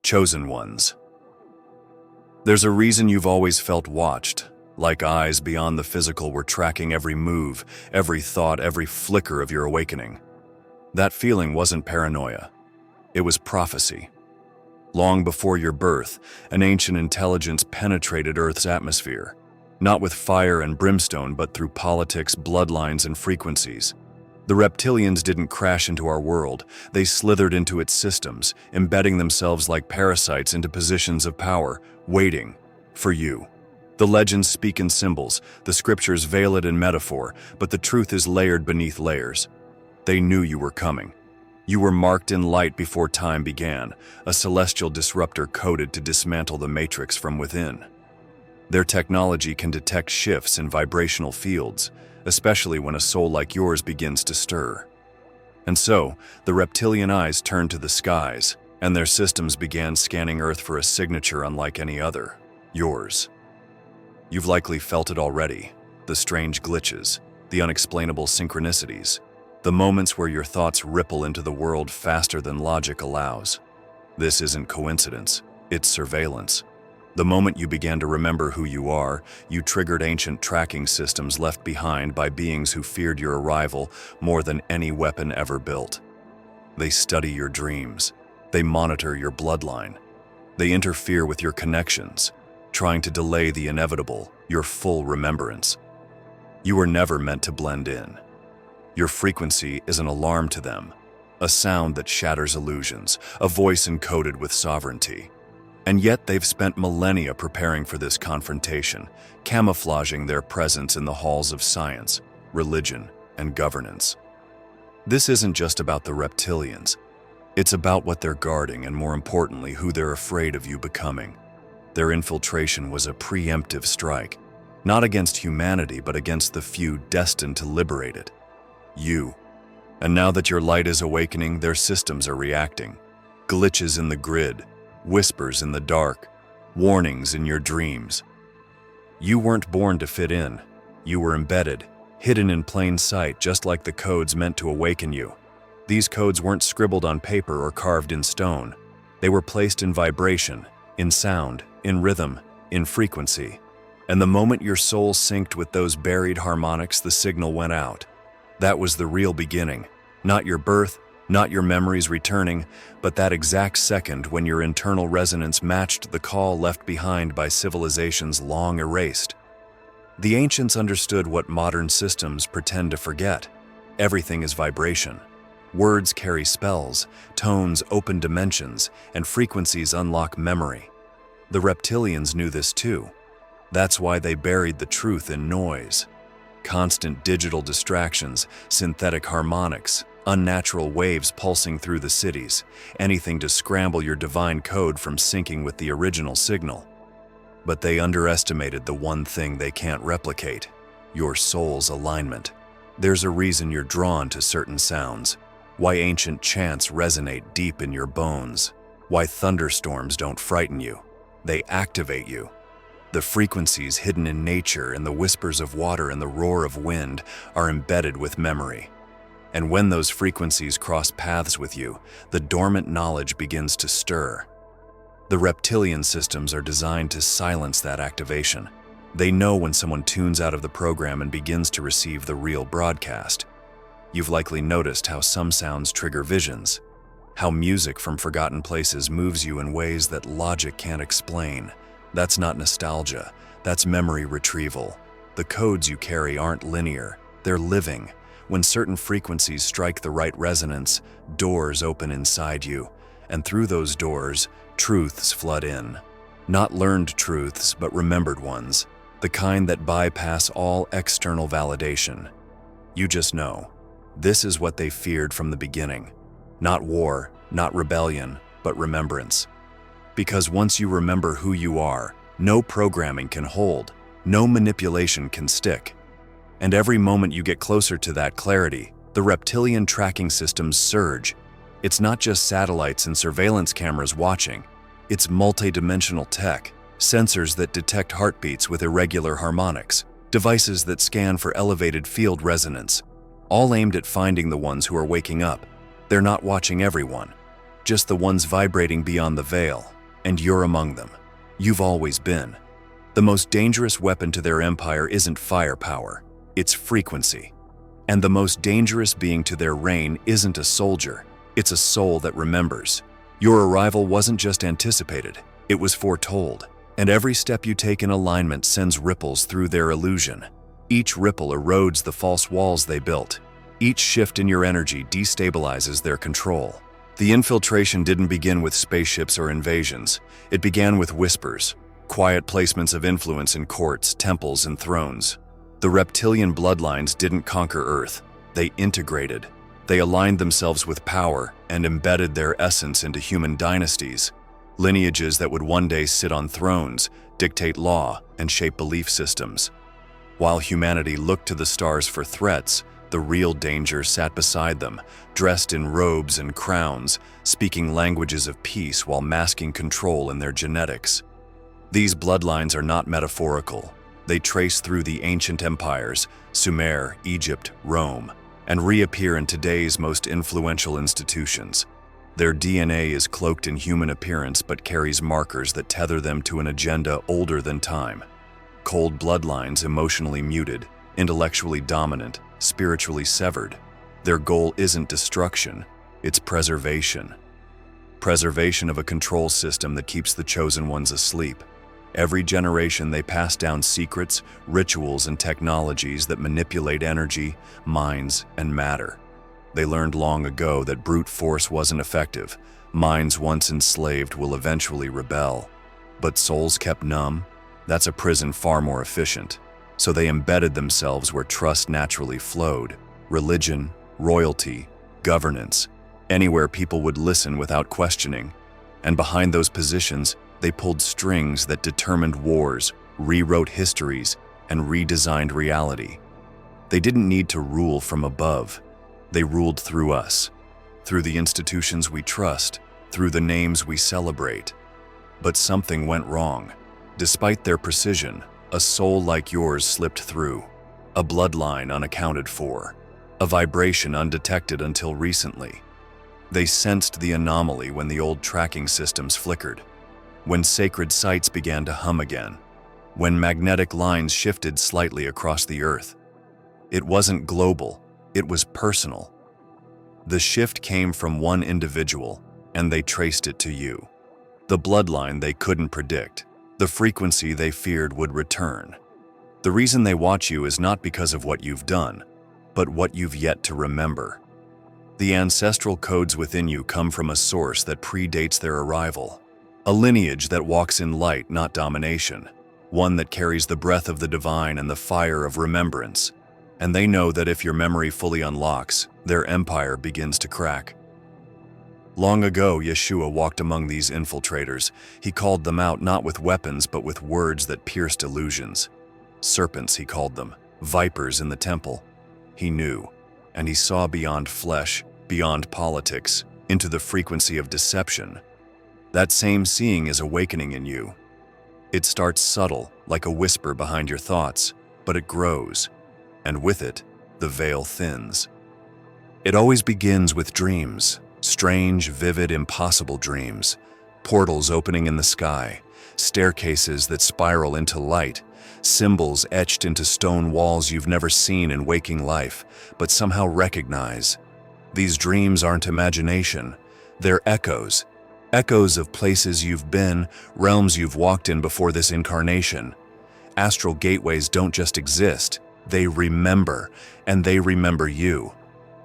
chosen ones. There's a reason you've always felt watched, like eyes beyond the physical were tracking every move, every thought, every flicker of your awakening. That feeling wasn't paranoia. It was prophecy. Long before your birth, an ancient intelligence penetrated Earth's atmosphere, not with fire and brimstone, but through politics, bloodlines, and frequencies. The reptilians didn't crash into our world. They slithered into its systems, embedding themselves like parasites into positions of power, waiting for you. The legends speak in symbols, the scriptures veil it in metaphor, but the truth is layered beneath layers. They knew you were coming. You were marked in light before time began, a celestial disruptor coded to dismantle the matrix from within. Their technology can detect shifts in vibrational fields, especially when a soul like yours begins to stir. And so, the reptilian eyes turned to the skies, and their systems began scanning Earth for a signature unlike any other, yours. You've likely felt it already, the strange glitches, the unexplainable synchronicities, the moments where your thoughts ripple into the world faster than logic allows. This isn't coincidence, it's surveillance. The moment you began to remember who you are, you triggered ancient tracking systems left behind by beings who feared your arrival more than any weapon ever built. They study your dreams. They monitor your bloodline. They interfere with your connections, trying to delay the inevitable, your full remembrance. You were never meant to blend in. Your frequency is an alarm to them, a sound that shatters illusions, a voice encoded with sovereignty. And yet they've spent millennia preparing for this confrontation, camouflaging their presence in the halls of science, religion, and governance. This isn't just about the reptilians. It's about what they're guarding and, more importantly, who they're afraid of you becoming. Their infiltration was a preemptive strike, not against humanity, but against the few destined to liberate it. You. And now that your light is awakening, their systems are reacting. Glitches in the grid, whispers in the dark, warnings in your dreams. You weren't born to fit in. You were embedded, hidden in plain sight, just like the codes meant to awaken you. These codes weren't scribbled on paper or carved in stone. They were placed in vibration, in sound, in rhythm, in frequency. And the moment your soul synced with those buried harmonics, the signal went out. That was the real beginning. Not your birth, not your memories returning, but that exact second when your internal resonance matched the call left behind by civilizations long erased. The ancients understood what modern systems pretend to forget. Everything is vibration. Words carry spells, tones open dimensions, and frequencies unlock memory. The reptilians knew this too. That's why they buried the truth in noise. Constant digital distractions, synthetic harmonics, unnatural waves pulsing through the cities, anything to scramble your divine code from syncing with the original signal. But they underestimated the one thing they can't replicate: your soul's alignment. There's a reason you're drawn to certain sounds, why ancient chants resonate deep in your bones, why thunderstorms don't frighten you. They activate you. The frequencies hidden in nature and the whispers of water and the roar of wind are embedded with memory. And when those frequencies cross paths with you, the dormant knowledge begins to stir. The reptilian systems are designed to silence that activation. They know when someone tunes out of the program and begins to receive the real broadcast. You've likely noticed how some sounds trigger visions, how music from forgotten places moves you in ways that logic can't explain. That's not nostalgia, that's memory retrieval. The codes you carry aren't linear, they're living. When certain frequencies strike the right resonance, doors open inside you, and through those doors, truths flood in. Not learned truths, but remembered ones, the kind that bypass all external validation. You just know. This is what they feared from the beginning. Not war, not rebellion, but remembrance. Because once you remember who you are, no programming can hold, no manipulation can stick. And every moment you get closer to that clarity, the reptilian tracking systems surge. It's not just satellites and surveillance cameras watching. It's multidimensional tech, sensors that detect heartbeats with irregular harmonics, devices that scan for elevated field resonance, all aimed at finding the ones who are waking up. They're not watching everyone, just the ones vibrating beyond the veil, and you're among them. You've always been. The most dangerous weapon to their empire isn't firepower, it's frequency. And the most dangerous being to their reign isn't a soldier, it's a soul that remembers. Your arrival wasn't just anticipated, it was foretold. And every step you take in alignment sends ripples through their illusion. Each ripple erodes the false walls they built. Each shift in your energy destabilizes their control. The infiltration didn't begin with spaceships or invasions. It began with whispers, quiet placements of influence in courts, temples, and thrones. The reptilian bloodlines didn't conquer Earth. They integrated. They aligned themselves with power and embedded their essence into human dynasties, lineages that would one day sit on thrones, dictate law, and shape belief systems. While humanity looked to the stars for threats, the real danger sat beside them, dressed in robes and crowns, speaking languages of peace while masking control in their genetics. These bloodlines are not metaphorical. They trace through the ancient empires, Sumer, Egypt, Rome, and reappear in today's most influential institutions. Their DNA is cloaked in human appearance but carries markers that tether them to an agenda older than time. Cold bloodlines, emotionally muted, intellectually dominant, spiritually severed. Their goal isn't destruction, it's preservation. Preservation of a control system that keeps the chosen ones asleep. Every generation they pass down secrets, rituals, and technologies that manipulate energy, minds, and matter. They learned long ago that brute force wasn't effective. Minds once enslaved will eventually rebel. But souls kept numb? That's a prison far more efficient. So they embedded themselves where trust naturally flowed. Religion, royalty, governance, anywhere people would listen without questioning. And behind those positions, they pulled strings that determined wars, rewrote histories, and redesigned reality. They didn't need to rule from above. They ruled through us, through the institutions we trust, through the names we celebrate. But something went wrong. Despite their precision, a soul like yours slipped through, a bloodline unaccounted for, a vibration undetected until recently. They sensed the anomaly when the old tracking systems flickered, when sacred sites began to hum again, when magnetic lines shifted slightly across the earth. It wasn't global, it was personal. The shift came from one individual, and they traced it to you. The bloodline they couldn't predict, the frequency they feared would return. The reason they watch you is not because of what you've done, but what you've yet to remember. The ancestral codes within you come from a source that predates their arrival, a lineage that walks in light, not domination, one that carries the breath of the divine and the fire of remembrance. And they know that if your memory fully unlocks, their empire begins to crack. Long ago, Yeshua walked among these infiltrators. He called them out not with weapons but with words that pierced illusions. Serpents, he called them, vipers in the temple. He knew, and he saw beyond flesh, beyond politics, into the frequency of deception. That same seeing is awakening in you. It starts subtle, like a whisper behind your thoughts, but it grows, and with it, the veil thins. It always begins with dreams, strange, vivid, impossible dreams, portals opening in the sky, staircases that spiral into light, symbols etched into stone walls you've never seen in waking life, but somehow recognize. These dreams aren't imagination, they're echoes. Echoes of places you've been, realms you've walked in before this incarnation. Astral gateways don't just exist, they remember, and they remember you.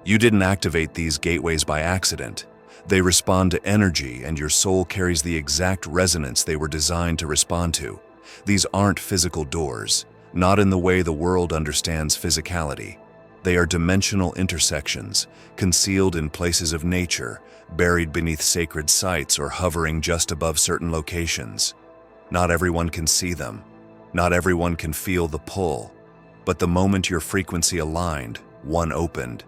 You didn't activate these gateways by accident. They respond to energy, and your soul carries the exact resonance they were designed to respond to. These aren't physical doors, not in the way the world understands physicality. They are dimensional intersections, concealed in places of nature, buried beneath sacred sites or hovering just above certain locations. Not everyone can see them. Not everyone can feel the pull. But the moment your frequency aligned, one opened.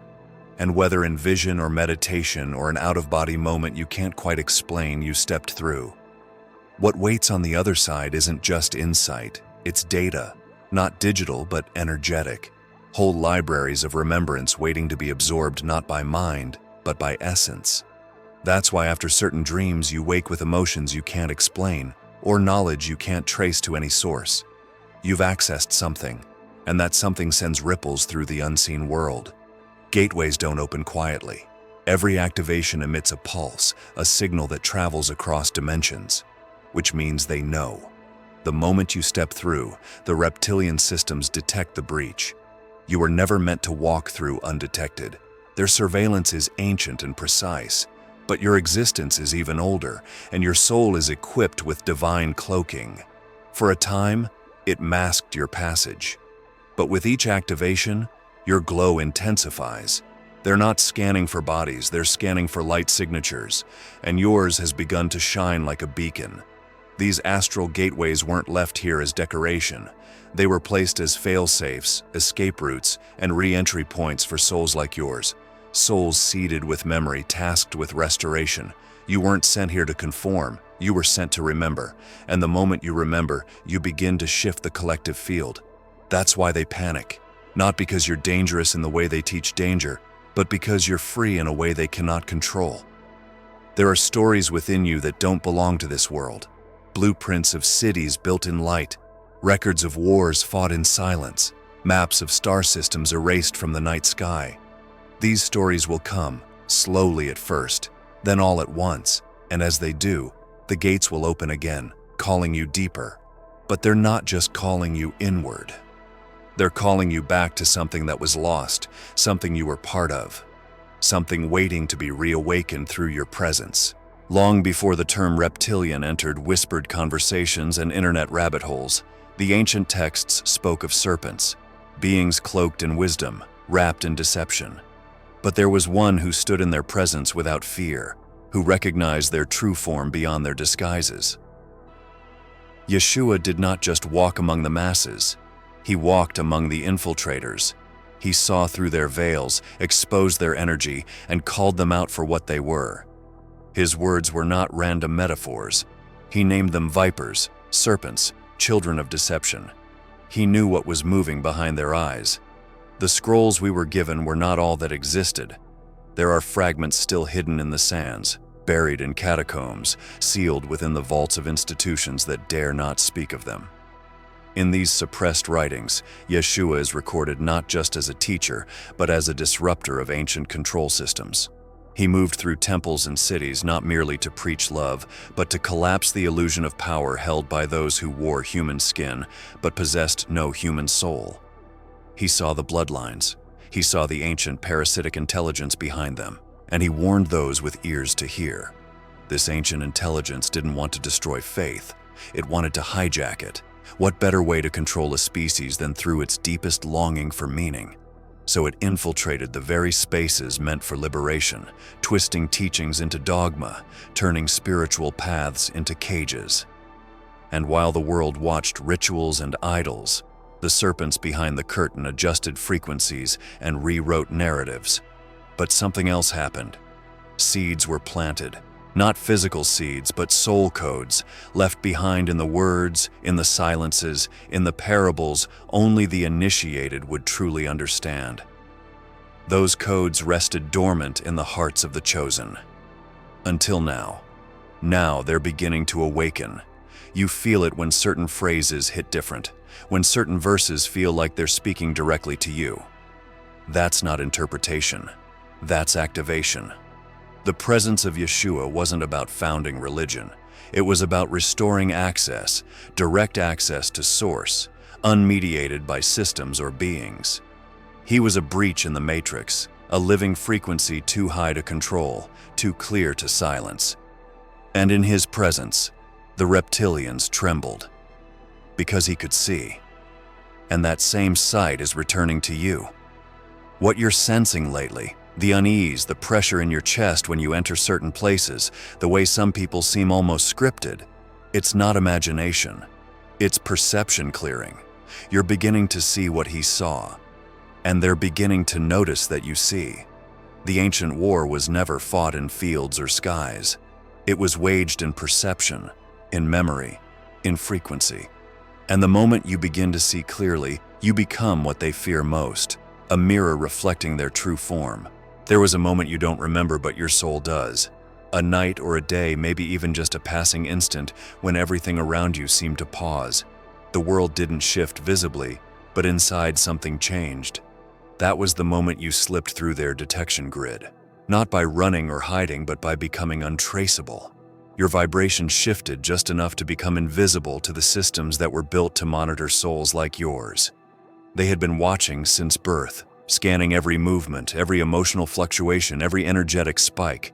And whether in vision or meditation or an out-of-body moment you can't quite explain, you stepped through. What waits on the other side isn't just insight, it's data. Not digital, but energetic. Whole libraries of remembrance waiting to be absorbed not by mind, but by essence. That's why after certain dreams you wake with emotions you can't explain, or knowledge you can't trace to any source. You've accessed something, and that something sends ripples through the unseen world. Gateways don't open quietly. Every activation emits a pulse, a signal that travels across dimensions, which means they know. The moment you step through, the reptilian systems detect the breach. You were never meant to walk through undetected. Their surveillance is ancient and precise, but your existence is even older, and your soul is equipped with divine cloaking. For a time, it masked your passage. But with each activation, your glow intensifies. They're not scanning for bodies, they're scanning for light signatures, and yours has begun to shine like a beacon. These astral gateways weren't left here as decoration. They were placed as fail-safes, escape routes, and re-entry points for souls like yours. Souls seeded with memory, tasked with restoration. You weren't sent here to conform, you were sent to remember. And the moment you remember, you begin to shift the collective field. That's why they panic. Not because you're dangerous in the way they teach danger, but because you're free in a way they cannot control. There are stories within you that don't belong to this world. Blueprints of cities built in light, records of wars fought in silence, maps of star systems erased from the night sky. These stories will come, slowly at first, then all at once, and as they do, the gates will open again, calling you deeper. But they're not just calling you inward. They're calling you back to something that was lost, something you were part of, something waiting to be reawakened through your presence. Long before the term reptilian entered whispered conversations and internet rabbit holes, the ancient texts spoke of serpents, beings cloaked in wisdom, wrapped in deception. But there was one who stood in their presence without fear, who recognized their true form beyond their disguises. Yeshua did not just walk among the masses, he walked among the infiltrators. He saw through their veils, exposed their energy, and called them out for what they were. His words were not random metaphors. He named them vipers, serpents, children of deception. He knew what was moving behind their eyes. The scrolls we were given were not all that existed. There are fragments still hidden in the sands, buried in catacombs, sealed within the vaults of institutions that dare not speak of them. In these suppressed writings, Yeshua is recorded not just as a teacher, but as a disruptor of ancient control systems. He moved through temples and cities not merely to preach love, but to collapse the illusion of power held by those who wore human skin, but possessed no human soul. He saw the bloodlines. He saw the ancient parasitic intelligence behind them, and he warned those with ears to hear. This ancient intelligence didn't want to destroy faith. It wanted to hijack it. What better way to control a species than through its deepest longing for meaning? So it infiltrated the very spaces meant for liberation, twisting teachings into dogma, turning spiritual paths into cages. And while the world watched rituals and idols, the serpents behind the curtain adjusted frequencies and rewrote narratives. But something else happened. Seeds were planted. Not physical seeds, but soul codes, left behind in the words, in the silences, in the parables only the initiated would truly understand. Those codes rested dormant in the hearts of the chosen. Until now. Now they're beginning to awaken. You feel it when certain phrases hit different, when certain verses feel like they're speaking directly to you. That's not interpretation. That's activation. The presence of Yeshua wasn't about founding religion. It was about restoring access, direct access to source, unmediated by systems or beings. He was a breach in the matrix, a living frequency too high to control, too clear to silence. And in his presence, the reptilians trembled, because he could see. And that same sight is returning to you. What you're sensing lately, the unease, the pressure in your chest when you enter certain places, the way some people seem almost scripted, it's not imagination. It's perception clearing. You're beginning to see what he saw, and they're beginning to notice that you see. The ancient war was never fought in fields or skies. It was waged in perception, in memory, in frequency. And the moment you begin to see clearly, you become what they fear most, a mirror reflecting their true form. There was a moment you don't remember but your soul does. A night or a day, maybe even just a passing instant when everything around you seemed to pause. The world didn't shift visibly, but inside something changed. That was the moment you slipped through their detection grid. Not by running or hiding, but by becoming untraceable. Your vibration shifted just enough to become invisible to the systems that were built to monitor souls like yours. They had been watching since birth, scanning every movement, every emotional fluctuation, every energetic spike.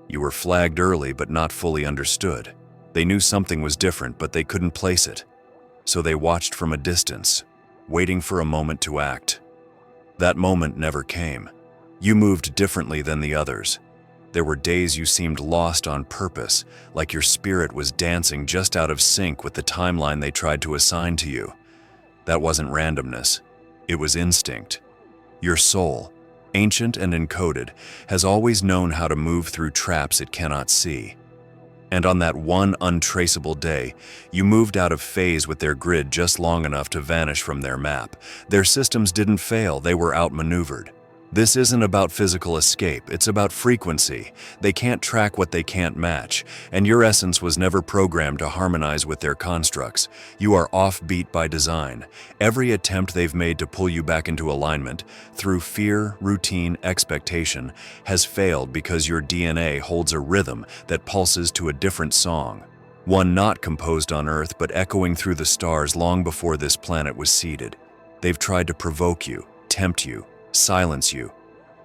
You were flagged early but not fully understood. They knew something was different, but they couldn't place it. So they watched from a distance, waiting for a moment to act. That moment never came. You moved differently than the others. There were days you seemed lost on purpose, like your spirit was dancing just out of sync with the timeline they tried to assign to you. That wasn't randomness. It was instinct. Your soul, ancient and encoded, has always known how to move through traps it cannot see. And on that one untraceable day, you moved out of phase with their grid just long enough to vanish from their map. Their systems didn't fail, they were outmaneuvered. This isn't about physical escape, it's about frequency. They can't track what they can't match, and your essence was never programmed to harmonize with their constructs. You are offbeat by design. Every attempt they've made to pull you back into alignment, through fear, routine, expectation, has failed because your DNA holds a rhythm that pulses to a different song. One not composed on Earth, but echoing through the stars long before this planet was seeded. They've tried to provoke you, tempt you, silence you,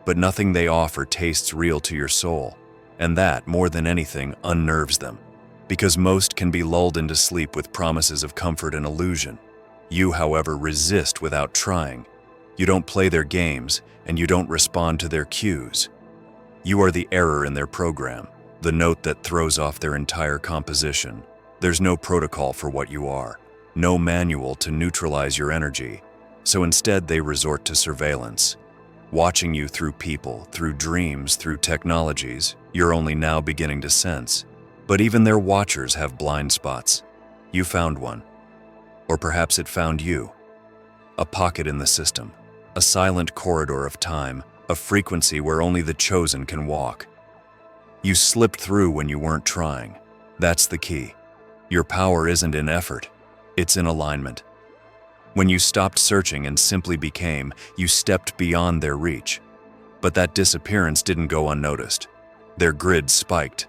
but nothing they offer tastes real to your soul, and that, more than anything, unnerves them, because most can be lulled into sleep with promises of comfort and illusion. You, however, resist without trying. You don't play their games, and you don't respond to their cues. You are the error in their program, the note that throws off their entire composition. There's no protocol for what you are, no manual to neutralize your energy. So instead, they resort to surveillance, watching you through people, through dreams, through technologies you're only now beginning to sense. But even their watchers have blind spots. You found one. Or perhaps it found you. A pocket in the system, a silent corridor of time, a frequency where only the chosen can walk. You slipped through when you weren't trying. That's the key. Your power isn't in effort, it's in alignment. When you stopped searching and simply became, you stepped beyond their reach. But that disappearance didn't go unnoticed. Their grid spiked.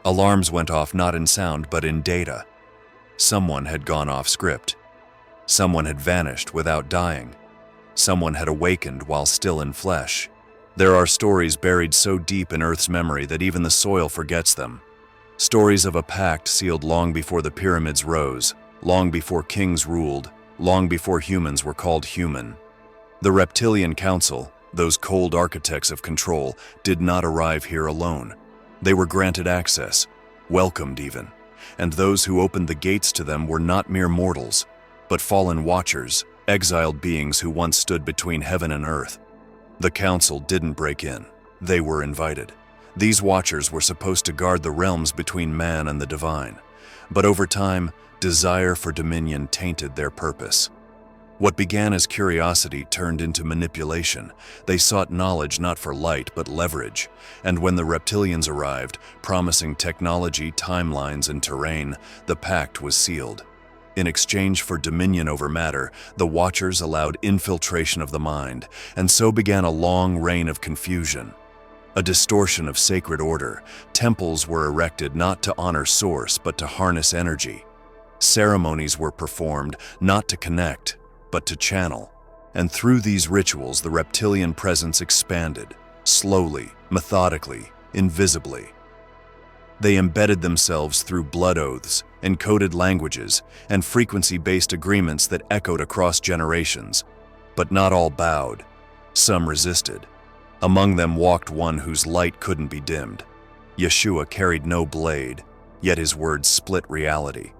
Alarms went off not in sound but in data. Someone had gone off script. Someone had vanished without dying. Someone had awakened while still in flesh. There are stories buried so deep in Earth's memory that even the soil forgets them. Stories of a pact sealed long before the pyramids rose, long before kings ruled, long before humans were called human. The Reptilian Council, those cold architects of control, did not arrive here alone. They were granted access, welcomed even, and those who opened the gates to them were not mere mortals, but fallen watchers, exiled beings who once stood between heaven and earth. The council didn't break in, they were invited. These watchers were supposed to guard the realms between man and the divine, but over time, desire for dominion tainted their purpose. What began as curiosity turned into manipulation. They sought knowledge not for light but leverage, and when the Reptilians arrived, promising technology, timelines, and terrain, the pact was sealed. In exchange for dominion over matter, the Watchers allowed infiltration of the mind, and so began a long reign of confusion. A distortion of sacred order. Temples were erected not to honor source but to harness energy. Ceremonies were performed not to connect, but to channel. And through these rituals, the reptilian presence expanded, slowly, methodically, invisibly. They embedded themselves through blood oaths, encoded languages, and frequency-based agreements that echoed across generations. But not all bowed. Some resisted. Among them walked one whose light couldn't be dimmed. Yeshua carried no blade, yet his words split reality.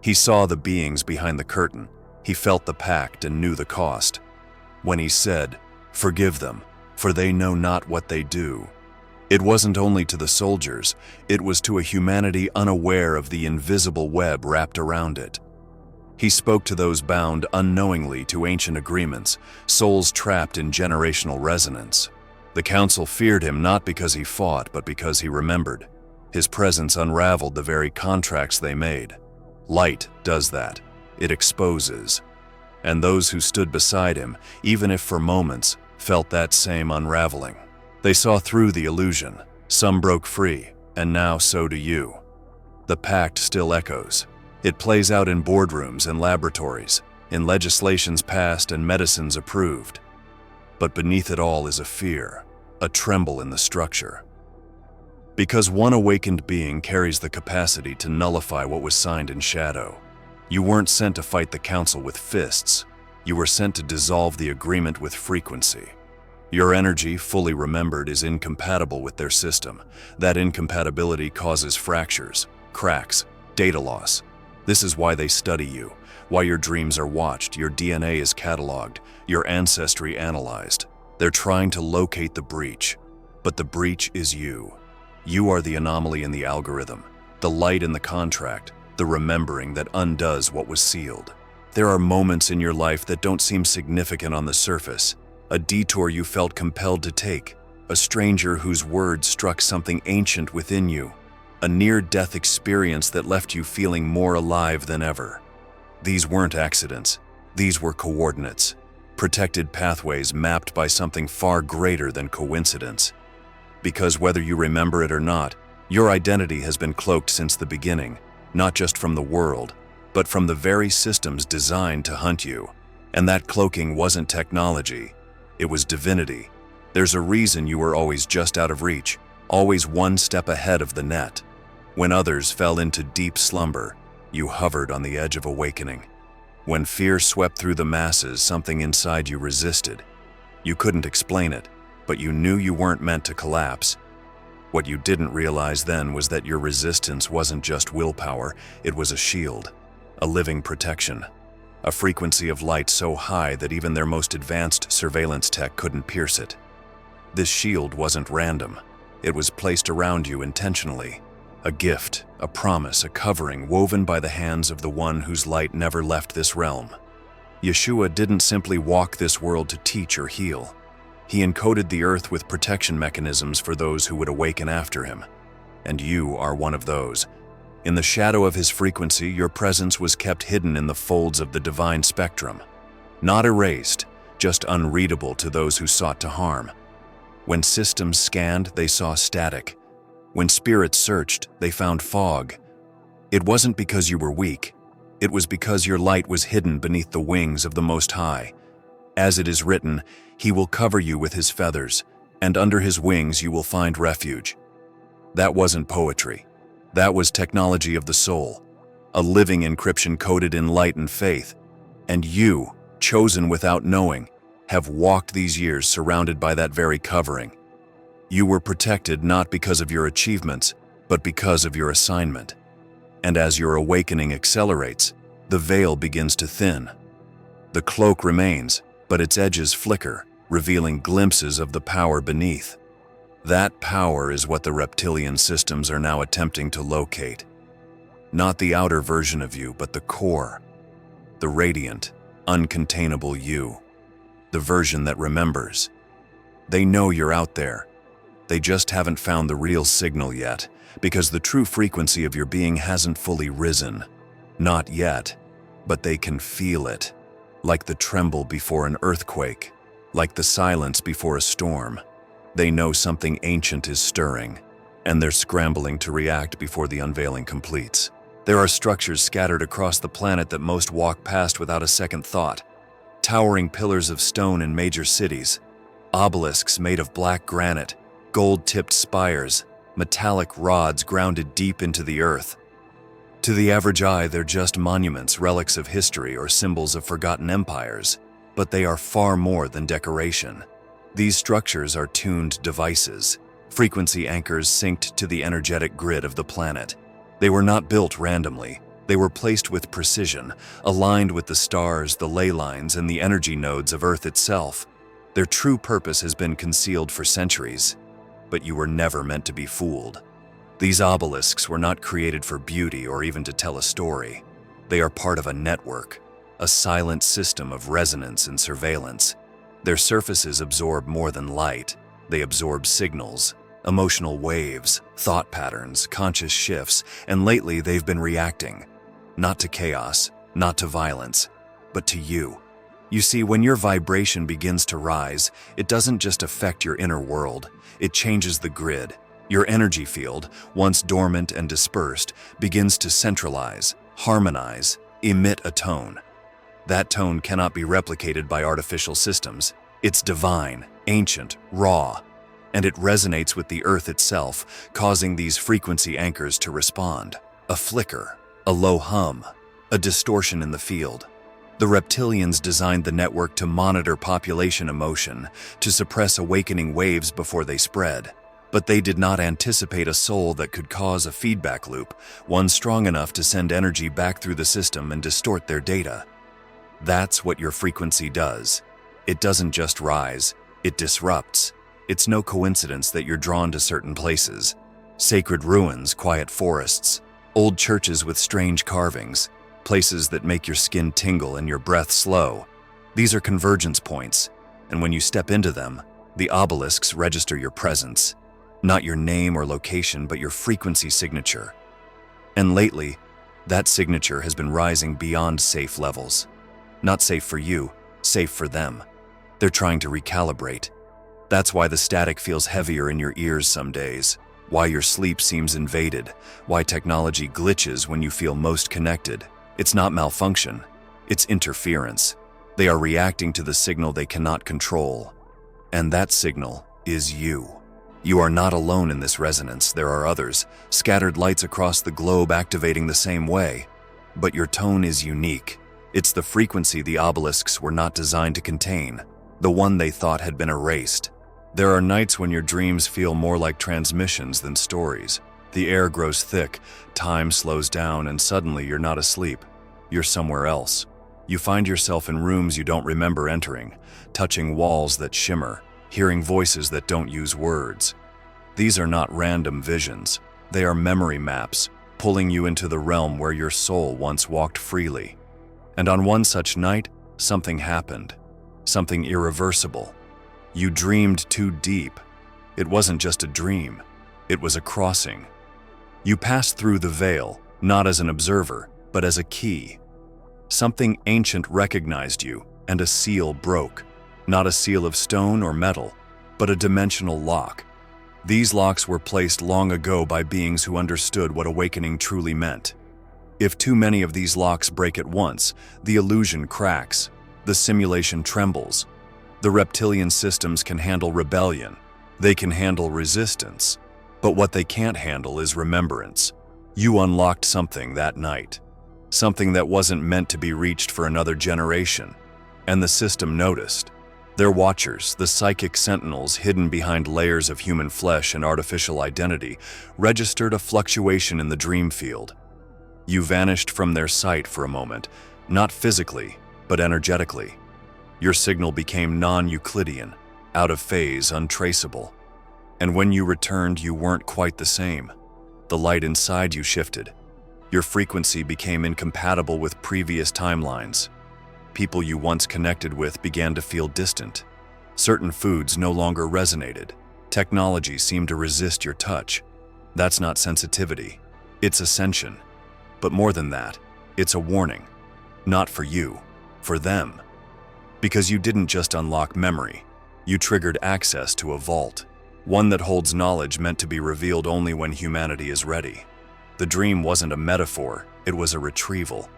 He saw the beings behind the curtain. He felt the pact and knew the cost. When he said, "Forgive them, for they know not what they do," it wasn't only to the soldiers, it was to a humanity unaware of the invisible web wrapped around it. He spoke to those bound unknowingly to ancient agreements, souls trapped in generational resonance. The council feared him not because he fought, but because he remembered. His presence unraveled the very contracts they made. Light does that. It exposes. And those who stood beside him, even if for moments, felt that same unraveling. They saw through the illusion. Some broke free, and now so do you. The pact still echoes. It plays out in boardrooms and laboratories, in legislations passed and medicines approved. But beneath it all is a fear, a tremble in the structure. Because one awakened being carries the capacity to nullify what was signed in shadow. You weren't sent to fight the council with fists. You were sent to dissolve the agreement with frequency. Your energy, fully remembered, is incompatible with their system. That incompatibility causes fractures, cracks, data loss. This is why they study you, why your dreams are watched, your DNA is cataloged, your ancestry analyzed. They're trying to locate the breach, but the breach is you. You are the anomaly in the algorithm, the light in the contract, the remembering that undoes what was sealed. There are moments in your life that don't seem significant on the surface, a detour you felt compelled to take, a stranger whose words struck something ancient within you, a near-death experience that left you feeling more alive than ever. These weren't accidents. These were coordinates, protected pathways mapped by something far greater than coincidence. Because whether you remember it or not, your identity has been cloaked since the beginning, not just from the world, but from the very systems designed to hunt you. And that cloaking wasn't technology, it was divinity. There's a reason you were always just out of reach, always one step ahead of the net. When others fell into deep slumber, you hovered on the edge of awakening. When fear swept through the masses, something inside you resisted. You couldn't explain it, but you knew you weren't meant to collapse. What you didn't realize then was that your resistance wasn't just willpower, it was a shield, a living protection, a frequency of light so high that even their most advanced surveillance tech couldn't pierce it. This shield wasn't random. It was placed around you intentionally. A gift, a promise, a covering woven by the hands of the one whose light never left this realm. Yeshua didn't simply walk this world to teach or heal. He encoded the earth with protection mechanisms for those who would awaken after him. And you are one of those. In the shadow of his frequency, your presence was kept hidden in the folds of the divine spectrum. Not erased, just unreadable to those who sought to harm. When systems scanned, they saw static. When spirits searched, they found fog. It wasn't because you were weak. It was because your light was hidden beneath the wings of the Most High. As it is written, he will cover you with his feathers, and under his wings you will find refuge. That wasn't poetry. That was technology of the soul, a living encryption coded in light and faith. And you, chosen without knowing, have walked these years surrounded by that very covering. You were protected not because of your achievements, but because of your assignment. And as your awakening accelerates, the veil begins to thin. The cloak remains, but its edges flicker, revealing glimpses of the power beneath. That power is what the reptilian systems are now attempting to locate. Not the outer version of you, but the core. The radiant, uncontainable you. The version that remembers. They know you're out there. They just haven't found the real signal yet, because the true frequency of your being hasn't fully risen. Not yet, but they can feel it. Like the tremble before an earthquake, like the silence before a storm. They know something ancient is stirring, and they're scrambling to react before the unveiling completes. There are structures scattered across the planet that most walk past without a second thought. Towering pillars of stone in major cities, obelisks made of black granite, gold-tipped spires, metallic rods grounded deep into the earth. To the average eye, they're just monuments, relics of history, or symbols of forgotten empires, but they are far more than decoration. These structures are tuned devices, frequency anchors synced to the energetic grid of the planet. They were not built randomly. They were placed with precision, aligned with the stars, the ley lines, and the energy nodes of Earth itself. Their true purpose has been concealed for centuries, but you were never meant to be fooled. These obelisks were not created for beauty or even to tell a story. They are part of a network, a silent system of resonance and surveillance. Their surfaces absorb more than light. They absorb signals, emotional waves, thought patterns, conscious shifts, and lately they've been reacting. Not to chaos, not to violence, but to you. You see, when your vibration begins to rise, it doesn't just affect your inner world, it changes the grid. Your energy field, once dormant and dispersed, begins to centralize, harmonize, emit a tone. That tone cannot be replicated by artificial systems. It's divine, ancient, raw, and it resonates with the earth itself, causing these frequency anchors to respond. A flicker, a low hum, a distortion in the field. The Reptilians designed the network to monitor population emotion, to suppress awakening waves before they spread. But they did not anticipate a soul that could cause a feedback loop, one strong enough to send energy back through the system and distort their data. That's what your frequency does. It doesn't just rise, it disrupts. It's no coincidence that you're drawn to certain places. Sacred ruins, quiet forests, old churches with strange carvings, places that make your skin tingle and your breath slow. These are convergence points, and when you step into them, the obelisks register your presence. Not your name or location, but your frequency signature. And lately, that signature has been rising beyond safe levels. Not safe for you, safe for them. They're trying to recalibrate. That's why the static feels heavier in your ears some days, why your sleep seems invaded, why technology glitches when you feel most connected. It's not malfunction, it's interference. They are reacting to the signal they cannot control. And that signal is you. You are not alone in this resonance. There are others, scattered lights across the globe activating the same way. But your tone is unique. It's the frequency the obelisks were not designed to contain, the one they thought had been erased. There are nights when your dreams feel more like transmissions than stories. The air grows thick, time slows down, and suddenly you're not asleep. You're somewhere else. You find yourself in rooms you don't remember entering, touching walls that shimmer, hearing voices that don't use words. These are not random visions. They are memory maps, pulling you into the realm where your soul once walked freely. And on one such night, something happened. Something irreversible. You dreamed too deep. It wasn't just a dream. It was a crossing. You passed through the veil, not as an observer, but as a key. Something ancient recognized you, and a seal broke. Not a seal of stone or metal, but a dimensional lock. These locks were placed long ago by beings who understood what awakening truly meant. If too many of these locks break at once, the illusion cracks, the simulation trembles. The reptilian systems can handle rebellion, they can handle resistance, but what they can't handle is remembrance. You unlocked something that night, something that wasn't meant to be reached for another generation, and the system noticed. Their watchers, the psychic sentinels hidden behind layers of human flesh and artificial identity, registered a fluctuation in the dream field. You vanished from their sight for a moment, not physically, but energetically. Your signal became non-Euclidean, out of phase, untraceable. And when you returned, you weren't quite the same. The light inside you shifted. Your frequency became incompatible with previous timelines. People you once connected with began to feel distant. Certain foods no longer resonated. Technology seemed to resist your touch. That's not sensitivity. It's ascension. But more than that, it's a warning. Not for you, for them. Because you didn't just unlock memory. You triggered access to a vault. One that holds knowledge meant to be revealed only when humanity is ready. The dream wasn't a metaphor, it was a retrieval.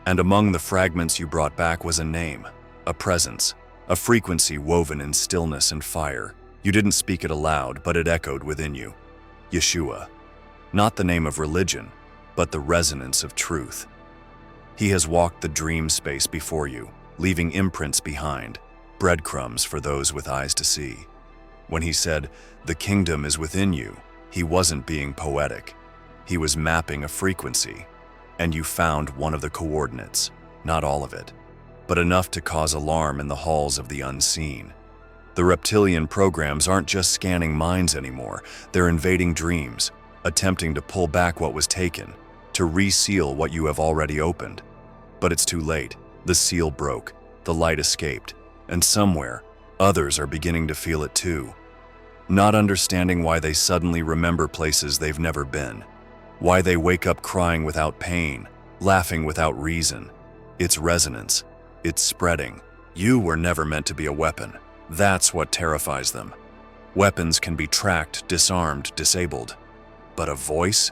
And among the fragments you brought back was a name, a presence, a frequency woven in stillness and fire. You didn't speak it aloud, but it echoed within you. Yeshua. Not the name of religion, but the resonance of truth. He has walked the dream space before you, leaving imprints behind, breadcrumbs for those with eyes to see. When he said, "The kingdom is within you," he wasn't being poetic. He was mapping a frequency. And you found one of the coordinates, not all of it, but enough to cause alarm in the halls of the unseen. The reptilian programs aren't just scanning minds anymore, they're invading dreams, attempting to pull back what was taken, to reseal what you have already opened. But it's too late. The seal broke, the light escaped, and somewhere, others are beginning to feel it too. not understanding why they suddenly remember places they've never been, why they wake up crying without pain, laughing without reason. It's resonance. It's spreading. You were never meant to be a weapon. That's what terrifies them. Weapons can be tracked, disarmed, disabled. But a voice?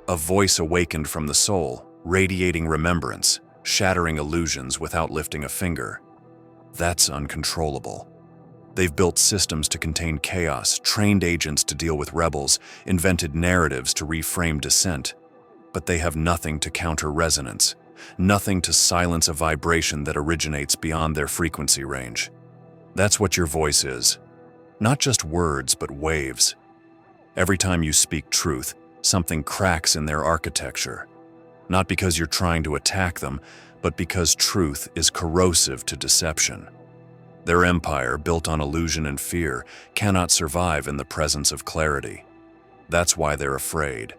A voice awakened from the soul, radiating remembrance, shattering illusions without lifting a finger. That's uncontrollable. They've built systems to contain chaos, trained agents to deal with rebels, invented narratives to reframe dissent. But they have nothing to counter resonance, nothing to silence a vibration that originates beyond their frequency range. That's what your voice is. Not just words, but waves. Every time you speak truth, something cracks in their architecture. Not because you're trying to attack them, but because truth is corrosive to deception. Their empire, built on illusion and fear, cannot survive in the presence of clarity. That's why they're afraid.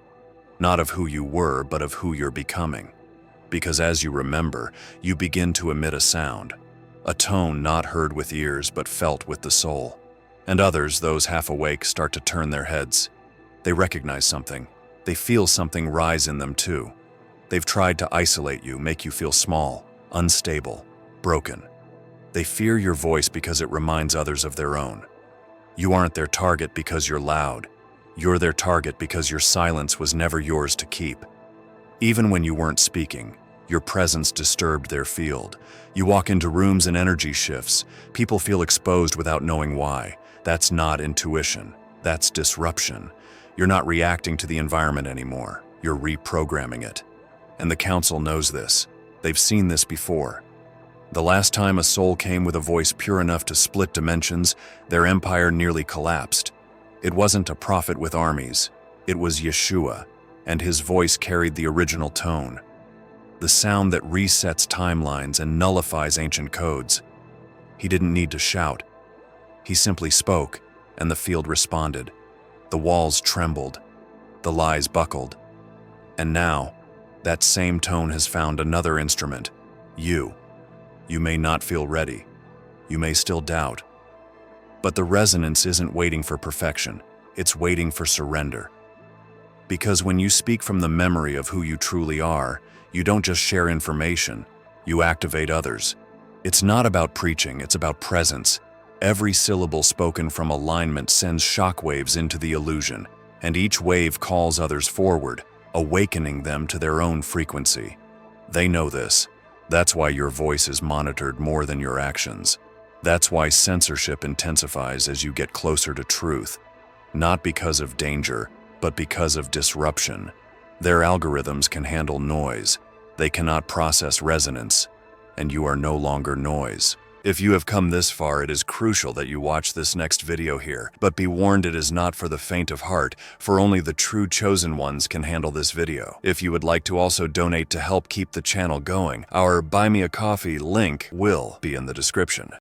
Not of who you were, but of who you're becoming. Because as you remember, you begin to emit a sound, a tone not heard with ears, but felt with the soul. And others, those half awake, start to turn their heads. They recognize something. They feel something rise in them too. They've tried to isolate you, make you feel small, unstable, broken. They fear your voice because it reminds others of their own. You aren't their target because you're loud. You're their target because your silence was never yours to keep. Even when you weren't speaking, your presence disturbed their field. You walk into rooms and energy shifts. People feel exposed without knowing why. That's not intuition. That's disruption. You're not reacting to the environment anymore. You're reprogramming it. And the council knows this. They've seen this before. The last time a soul came with a voice pure enough to split dimensions, their empire nearly collapsed. It wasn't a prophet with armies. It was Yeshua, and his voice carried the original tone. The sound that resets timelines and nullifies ancient codes. He didn't need to shout. He simply spoke, and the field responded. The walls trembled. The lies buckled. And now, that same tone has found another instrument, you. You may not feel ready. You may still doubt. But the resonance isn't waiting for perfection. It's waiting for surrender. Because when you speak from the memory of who you truly are, you don't just share information, you activate others. It's not about preaching, it's about presence. Every syllable spoken from alignment sends shockwaves into the illusion, and each wave calls others forward, awakening them to their own frequency. They know this. That's why your voice is monitored more than your actions. That's why censorship intensifies as you get closer to truth. Not because of danger, but because of disruption. Their algorithms can handle noise. They cannot process resonance, and you are no longer noise. If you have come this far, it is crucial that you watch this next video here. But be warned, it is not for the faint of heart, for only the true chosen ones can handle this video. If you would like to also donate to help keep the channel going, our Buy Me a Coffee link will be in the description.